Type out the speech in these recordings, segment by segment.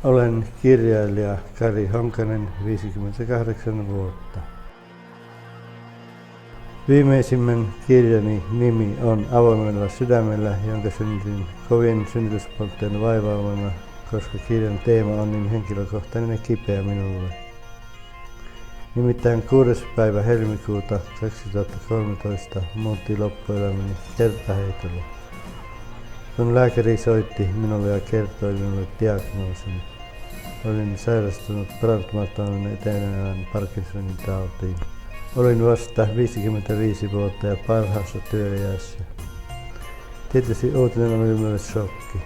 Olen kirjailija Kari Honkanen, 58 vuotta. Viimeisimmän kirjani nimi on Avoimella sydämellä, jonka synnytin kovien synnytyspoltteen vaivaamana, koska kirjan teema on niin henkilökohtainen ja kipeä minulle. Nimittäin 6. päivä helmikuuta 2013 muutti loppuelämäni kertaheitolla. Kun lääkäri soitti minulle ja kertoi minulle diagnoosin, olin sairastunut parantumattoman etenevän Parkinsonin tautiin. Olin vasta 55 vuotta ja parhaassa työiässä. Tietysti uutinen oli minulle shokki.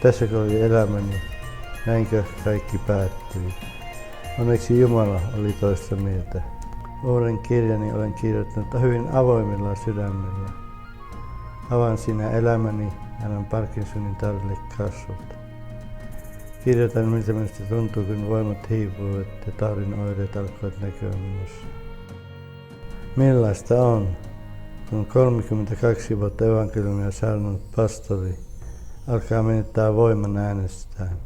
Tässäkö oli elämäni? Näinkö kaikki päättyi? Onneksi Jumala oli toista mieltä. Uuden kirjani olen kirjoittanut hyvin avoimella sydämellä. Avaan siinä elämäni ja annan Parkinsonin taudille kasvot. Kirjoitan, miltä minusta tuntuu, kun voimat hiipuvat ja taudin oireet alkoivat näkyä minussa. Millaista on, kun 32 vuotta evankeliumia saarnannut pastori alkaa menettää voiman äänestään.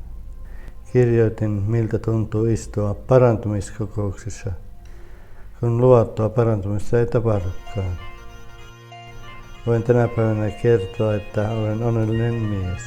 Kirjoitin, miltä tuntuu istua parantumiskokouksissa, kun luvattua parantumista ei tapahdukaan. Voin tänä päivänä kertoa, että olen onnellinen mies.